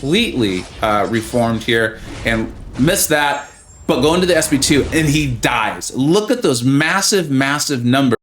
completely reformed here and missed that, but go into the SP2 and he dies. Look at those massive, massive numbers.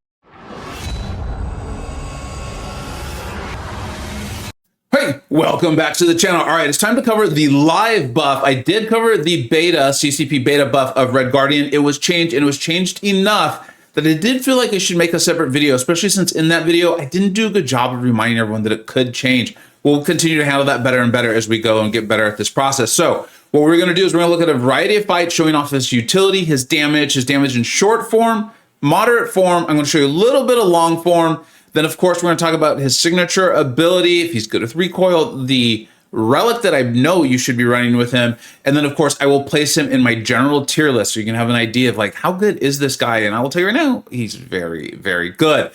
Hey, welcome back to the channel. All right, it's time to cover the live buff. I did cover the beta, CCP Beta buff of Red Guardian. It was changed, and it was changed enough that I did feel like I should make a separate video, especially since in that video, I didn't do a good job of reminding everyone that it could change. We'll continue to handle that better and better as we go and get better at this process. So what we're gonna do is we're gonna look at a variety of fights showing off his utility, his damage in short form, moderate form. I'm gonna show you a little bit of long form. Then, of course, we're going to talk about his signature ability, if he's good with recoil, the relic that I know you should be running with him. And then, of course, I will place him in my general tier list so you can have an idea of like, how good is this guy? And I will tell you right now, he's very, very good.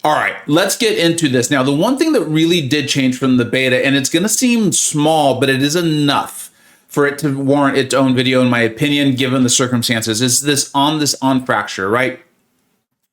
All right, let's get into this. Now, the one thing that really did change from the beta, and it's going to seem small, but it is enough for it to warrant its own video, in my opinion, given the circumstances, is this on fracture, right?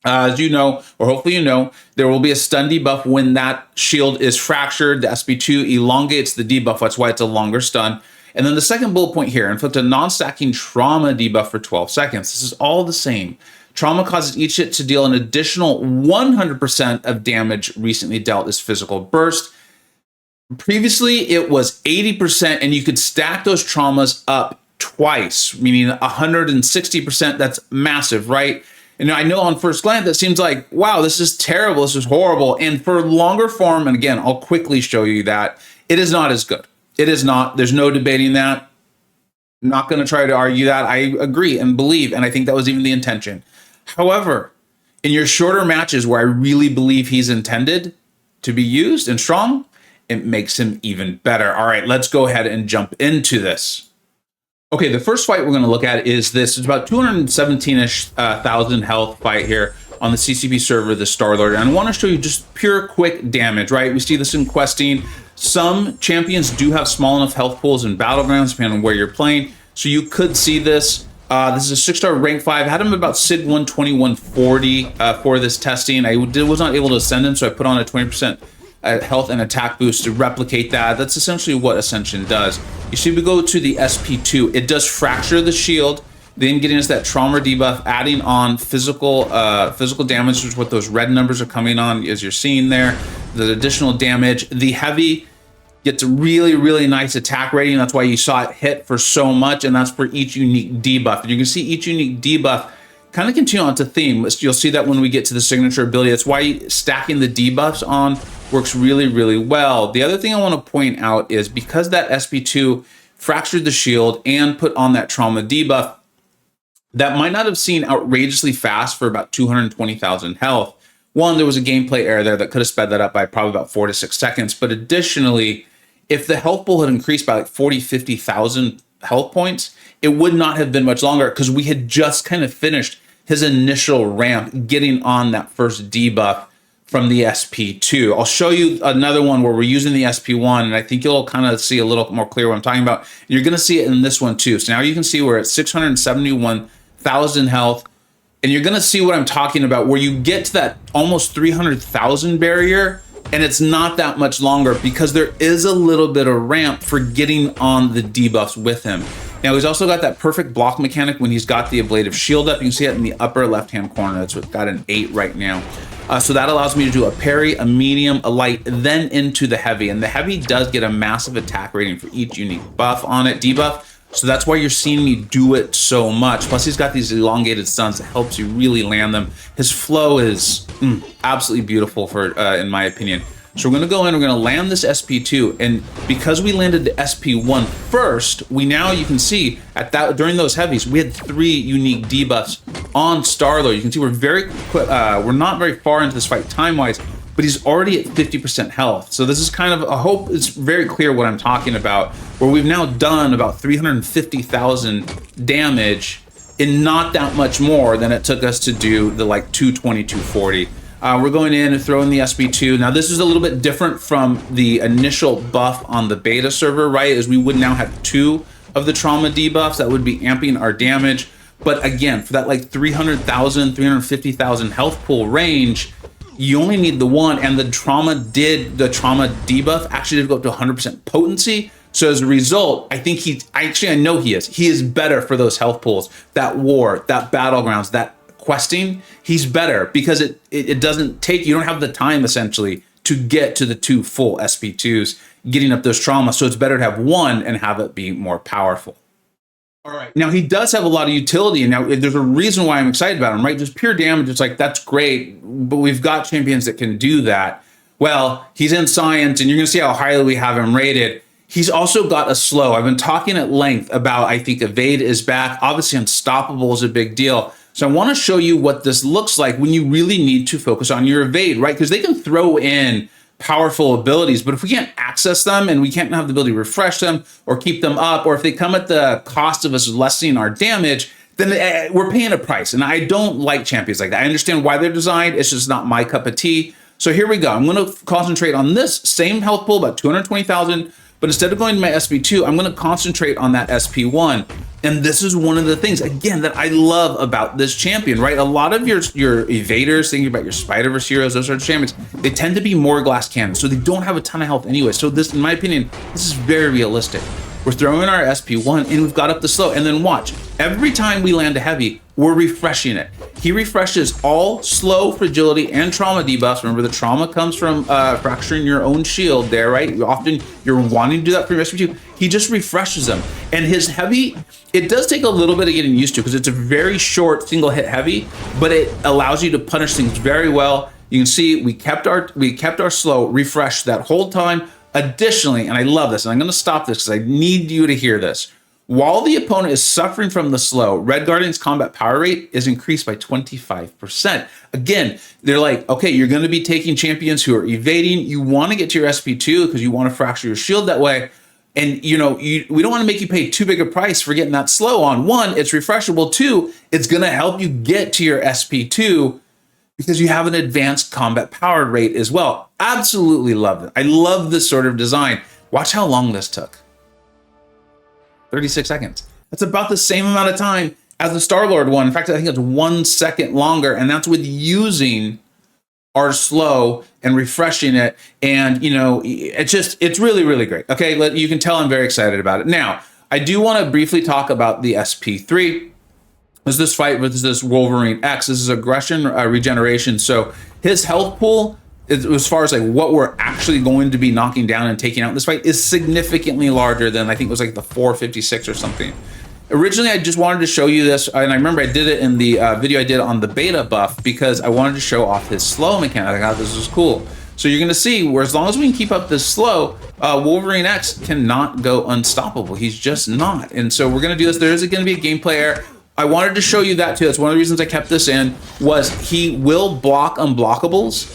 As you know, or hopefully you know, there will be a stun debuff when that shield is fractured. The SP2 elongates the debuff. That's why it's a longer stun. And then the second bullet point here, inflict a non-stacking trauma debuff for 12 seconds. This is all the same. Trauma causes each hit to deal an additional 100% of damage recently dealt as physical burst. Previously, it was 80%, and you could stack those traumas up twice, meaning 160%. That's massive, right? And I know on first glance, that seems like, wow, this is terrible, this is horrible. And for longer form, and again, I'll quickly show you that, it is not as good. It is not, there's no debating that. I'm not gonna try to argue that. I agree and believe, and I think that was even the intention. However, in your shorter matches where I really believe he's intended to be used and strong, it makes him even better. All right, let's go ahead and jump into this. Okay, the first fight we're going to look at is this. It's about 217-ish thousand health fight here on the CCP server, the Star-Lord. And I want to show you just pure quick damage, right? We see this in questing. Some champions do have small enough health pools in battlegrounds, depending on where you're playing. So you could see this. This is a 6-star rank 5. I had him about SID 120, 140 for this testing. I was not able to ascend him, so I put on a 20% health and attack boost to replicate that. That's essentially what Ascension does. You see, we go to the SP2. It does fracture the shield, then getting us that trauma debuff, adding on physical damage, which is what those red numbers are coming on, as you're seeing there. The additional damage. The heavy gets a really, really nice attack rating. That's why you saw it hit for so much, and that's for each unique debuff. And you can see each unique debuff kind of continue on to theme. You'll see that when we get to the signature ability. That's why stacking the debuffs on works really, really well. The other thing I want to point out is because that SP2 fractured the shield and put on that trauma debuff, that might not have seen outrageously fast for about 220,000 health. One, there was a gameplay error there that could have sped that up by probably about 4 to 6 seconds. But additionally, if the health pool had increased by like 40, 50,000 health points, it would not have been much longer because we had just kind of finished his initial ramp, getting on that first debuff from the SP2. I'll show you another one where we're using the SP1, and I think you'll kind of see a little more clear what I'm talking about. You're gonna see it in this one too. So now you can see we're at 671,000 health, and you're gonna see what I'm talking about, where you get to that almost 300,000 barrier, and it's not that much longer because there is a little bit of ramp for getting on the debuffs with him. Now, he's also got that perfect block mechanic when he's got the ablative shield up. You can see it in the upper left-hand corner. That's what got an 8 right now. So that allows me to do a parry, a medium, a light, then into the heavy. And the heavy does get a massive attack rating for each unique buff on it, debuff. So that's why you're seeing me do it so much. Plus, he's got these elongated stuns that helps you really land them. His flow is absolutely beautiful, in my opinion. So we're gonna go in, we're gonna land this SP2, and because we landed the SP1 first, you can see during those heavies, we had 3 unique debuffs on Star-Lord. You can see we're not very far into this fight time-wise, but he's already at 50% health. So this is kind of, I hope it's very clear what I'm talking about, where we've now done about 350,000 damage in not that much more than it took us to do the like 220, 240. We're going in and throwing the SP2. Now, this is a little bit different from the initial buff on the beta server, right? As we would now have 2 of the trauma debuffs that would be amping our damage. But again, for that like 300,000, 350,000 health pool range, you only need the 1, and the trauma debuff actually did go up to 100% potency, So as a result, I think I know he is better for those health pools, that war, that battlegrounds, that questing. He's better because it doesn't take, you don't have the time essentially to get to the 2 full SP2s, getting up those traumas. So it's better to have one and have it be more powerful. All right. Now he does have a lot of utility, and now there's a reason why I'm excited about him, right? Just pure damage. It's like, that's great, but we've got champions that can do that. Well, he's in science, and you're going to see how highly we have him rated. He's also got a slow. I've been talking at length about, I think evade is back. Obviously, unstoppable is a big deal. So I want to show you what this looks like when you really need to focus on your evade, right? Because they can throw in powerful abilities, but if we can't access them and we can't have the ability to refresh them or keep them up, or if they come at the cost of us lessening our damage, then we're paying a price. And I don't like champions like that. I understand why they're designed. It's just not my cup of tea. So here we go. I'm going to concentrate on this same health pool, about 220,000. But instead of going to my SP2, I'm going to concentrate on that SP1. And this is one of the things, again, that I love about this champion, right? A lot of your evaders, thinking about your Spider-Verse heroes, those sorts of champions, they tend to be more glass cannons. So they don't have a ton of health anyway. So this, in my opinion, this is very realistic. We're throwing our SP1 and we've got up the slow. And then watch, every time we land a heavy, we're refreshing it. He refreshes all slow, fragility, and trauma debuffs. Remember, the trauma comes from fracturing your own shield there, right? Often you're wanting to do that for your SP2. He just refreshes them. And his heavy, it does take a little bit of getting used to because it's a very short single hit heavy, but it allows you to punish things very well. You can see we kept our slow refreshed that whole time. Additionally, and I love this, and I'm going to stop this because I need you to hear this. While the opponent is suffering from the slow, Red Guardian's combat power rate is increased by 25%. Again, they're like, okay, you're going to be taking champions who are evading. You want to get to your SP2 because you want to fracture your shield that way. And we don't want to make you pay too big a price for getting that slow on. One, it's refreshable. Two, it's going to help you get to your SP2 because you have an advanced combat power rate as well. Absolutely love it. I love this sort of design. Watch how long this took. 36 seconds. That's about the same amount of time as the Star-Lord one. In fact, I think it's 1 second longer, and that's with using our slow and refreshing it. And it's really, really great. Okay, you can tell I'm very excited about it. Now, I do want to briefly talk about the SP3. Is this fight with this Wolverine X? This is aggression, regeneration. So his health pool, as far as like what we're actually going to be knocking down and taking out in this fight, is significantly larger than I think it was like the 456 or something. Originally, I just wanted to show you this, and I remember I did it in the video I did on the beta buff because I wanted to show off his slow mechanic. I thought this was cool. So you're going to see where as long as we can keep up this slow, Wolverine X cannot go unstoppable. He's just not. And so we're going to do this. There is going to be a gameplay error. I wanted to show you that too. That's one of the reasons I kept this in, was he will block unblockables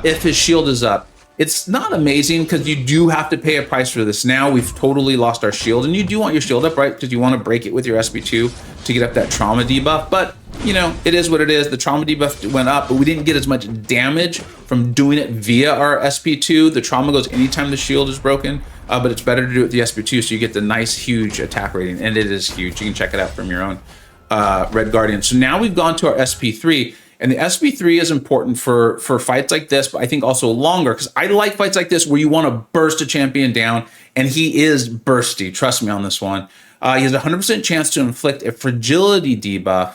if his shield is up. It's not amazing because you do have to pay a price for this. Now we've totally lost our shield, and you do want your shield up, right? Because you want to break it with your SP2 to get up that trauma debuff. But it is what it is. The trauma debuff went up, but we didn't get as much damage from doing it via our SP2. The trauma goes anytime the shield is broken, but it's better to do it with the SP2 so you get the nice, huge attack rating, and it is huge. You can check it out from your own Red Guardian. So now we've gone to our SP3. And the SP3 is important for fights like this, but I think also longer, because I like fights like this where you want to burst a champion down, and he is bursty. Trust me on this one. He has a 100% chance to inflict a fragility debuff,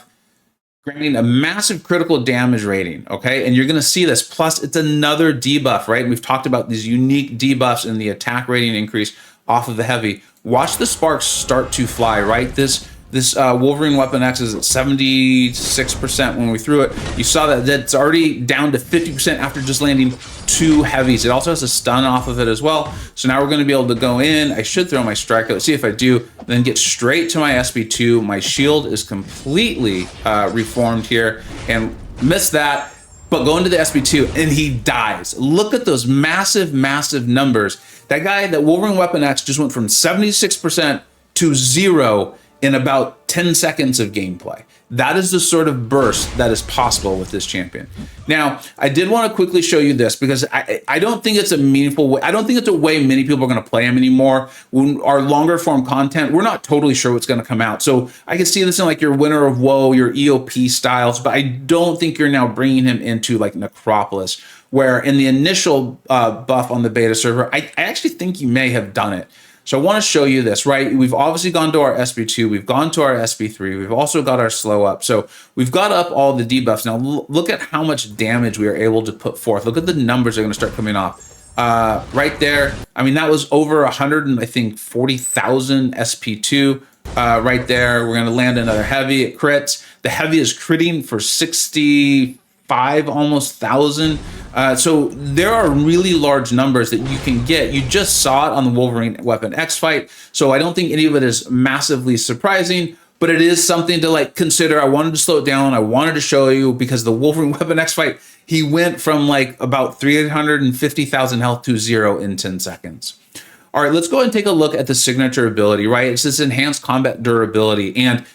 granting a massive critical damage rating, okay? And you're going to see this. Plus, it's another debuff, right? We've talked about these unique debuffs and the attack rating increase off of the heavy. Watch the sparks start to fly, right? This Wolverine Weapon X is at 76% when we threw it. You saw that that's already down to 50% after just landing 2 heavies. It also has a stun off of it as well. So now we're going to be able to go in. I should throw my striker. Let's see if I do. Then get straight to my SP2. My shield is completely reformed here and miss that. But go into the SP2 and he dies. Look at those massive, massive numbers. That guy, that Wolverine Weapon X, just went from 76% to 0 in about 10 seconds of gameplay. That is the sort of burst that is possible with this champion. Now, I did want to quickly show you this because I don't think it's a meaningful way. I don't think it's a way many people are going to play him anymore. When our longer form content, we're not totally sure what's going to come out. So I can see this in like your Winter of Woe, your EOP styles, but I don't think you're now bringing him into like Necropolis, where in the initial buff on the beta server, I actually think you may have done it. So I want to show you this, right? We've obviously gone to our SB2, we've gone to our SB3, we've also got our slow up. So we've got up all the debuffs. Now look at how much damage we are able to put forth. Look at the numbers that are going to start coming off. Right there, I mean, that was over 100 and I think 40,000 SP2. Right there, we're going to land another heavy. It crits. The heavy is critting for 65 almost thousand. So there are really large numbers that you can get. You just saw it on the Wolverine Weapon X fight. So I don't think any of it is massively surprising, but it is something to like consider. I wanted to slow it down. I wanted to show you because the Wolverine Weapon X fight, he went from like about 350,000 health to 0 in 10 seconds. All right, let's go ahead and take a look at the signature ability, right? It's this enhanced combat durability. And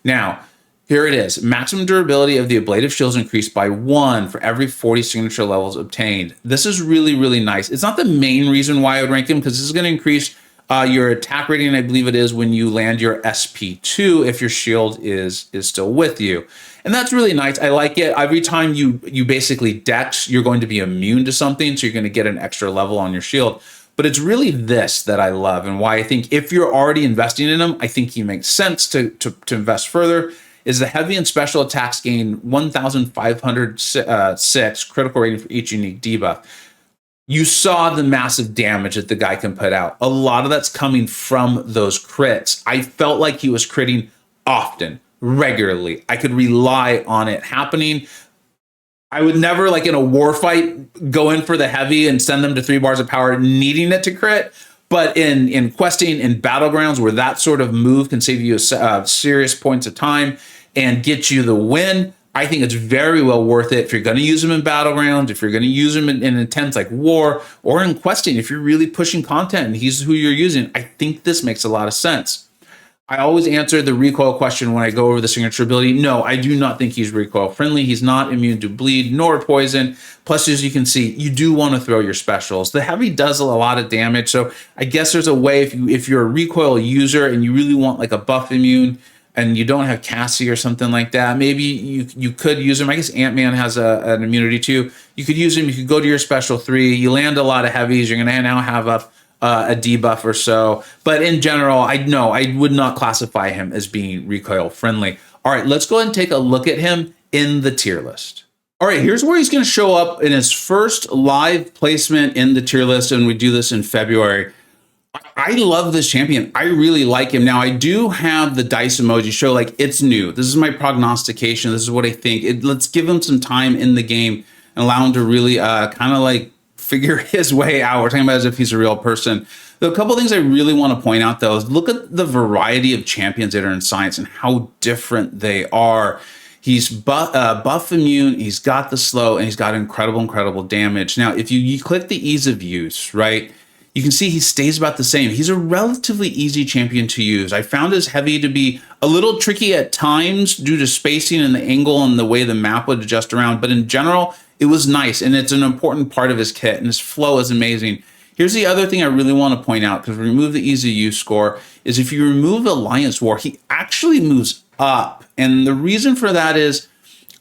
now, here it is. Maximum durability of the ablative shields increased by 1 for every 40 signature levels obtained. This is really, really nice. It's not the main reason why I would rank him, because this is going to increase your attack rating, I believe it is, when you land your SP2 if your shield is still with you. And that's really nice. I like it. Every time you basically dex, you're going to be immune to something, so you're going to get an extra level on your shield. But it's really this that I love, and why I think if you're already investing in him, I think he makes sense to invest further, is the heavy and special attacks gain 1,506 critical rating for each unique debuff. You saw the massive damage that the guy can put out. A lot of that's coming from those crits. I felt like he was critting often, regularly. I could rely on it happening. I would never, like in a war fight, go in for the heavy and send them to 3 bars of power needing it to crit. But in questing, in battlegrounds, where that sort of move can save you a serious points of time and get you the win, I think it's very well worth it. If you're going to use them in battlegrounds, if you're going to use them in intents like war, or in questing, if you're really pushing content and he's who you're using, I think this makes a lot of sense. I always answer the recoil question when I go over the signature ability. No, I do not think he's recoil friendly. He's not immune to bleed nor poison. Plus, as you can see, you do want to throw your specials. The heavy does a lot of damage, so I guess there's a way if you're a recoil user and you really want like a buff immune and you don't have Cassie or something like that, maybe you could use him. I guess Ant-Man has an immunity too. You could use him. You could go to your special 3. You land a lot of heavies. You're going to now have a debuff or so. But in general, I would not classify him as being recoil friendly. All right, let's go ahead and take a look at him in the tier list. All right, here's where he's going to show up in his first live placement in the tier list, and we do this in February. I love this champion. I really like him. Now, I do have the dice emoji show like it's new. This is my prognostication. This is what I think. Let's give him some time in the game and allow him to really kind of like figure his way out. We're talking about as if he's a real person. A couple of things I really want to point out, though, is look at the variety of champions that are in Science and how different they are. He's buff immune, he's got the slow, and he's got incredible damage. Now, if you click the ease of use, right, you can see he stays about the same. He's a relatively easy champion to use. I found his heavy to be a little tricky at times due to spacing and the angle and the way the map would adjust around, but in general, it was nice, and it's an important part of his kit, and his flow is amazing. Here's the other thing I really want to point out, because we remove the easy use score, is if you remove Alliance War, he actually moves up. And the reason for that is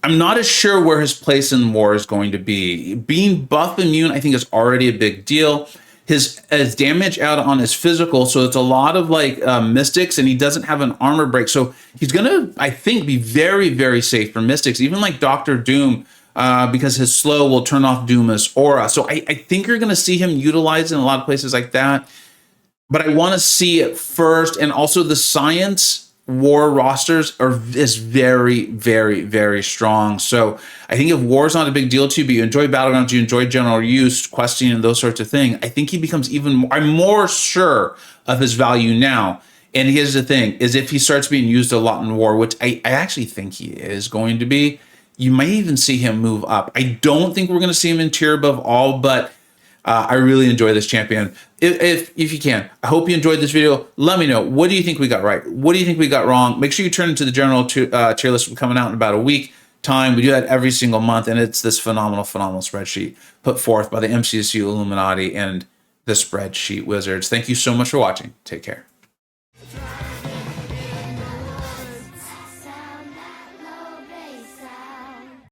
I'm not as sure where his place in war is going to be. Being buff immune, I think, is already a big deal. His damage out on his physical, so it's a lot of like mystics, and he doesn't have an armor break. So he's going to, I think, be very safe for mystics, even like Dr. Doom, because his slow will turn off Duma's aura. So I think you're going to see him utilized in a lot of places like that. But I want to see it first. And also the Science war rosters is very strong. So I think if war is not a big deal to you, but you enjoy battlegrounds, you enjoy general use, questing, and those sorts of things, I think he becomes even more, I'm more sure of his value now. And here's the thing, is if he starts being used a lot in war, which I actually think he is going to be, you might even see him move up. I don't think we're going to see him in tier above all, but I really enjoy this champion. If you can, I hope you enjoyed this video. Let me know, what do you think we got right? What do you think we got wrong? Make sure you turn into the general tier list. We're coming out in about a week time. We do that every single month, and it's this phenomenal spreadsheet put forth by the MCoC Illuminati and the Spreadsheet Wizards. Thank you so much for watching. Take care.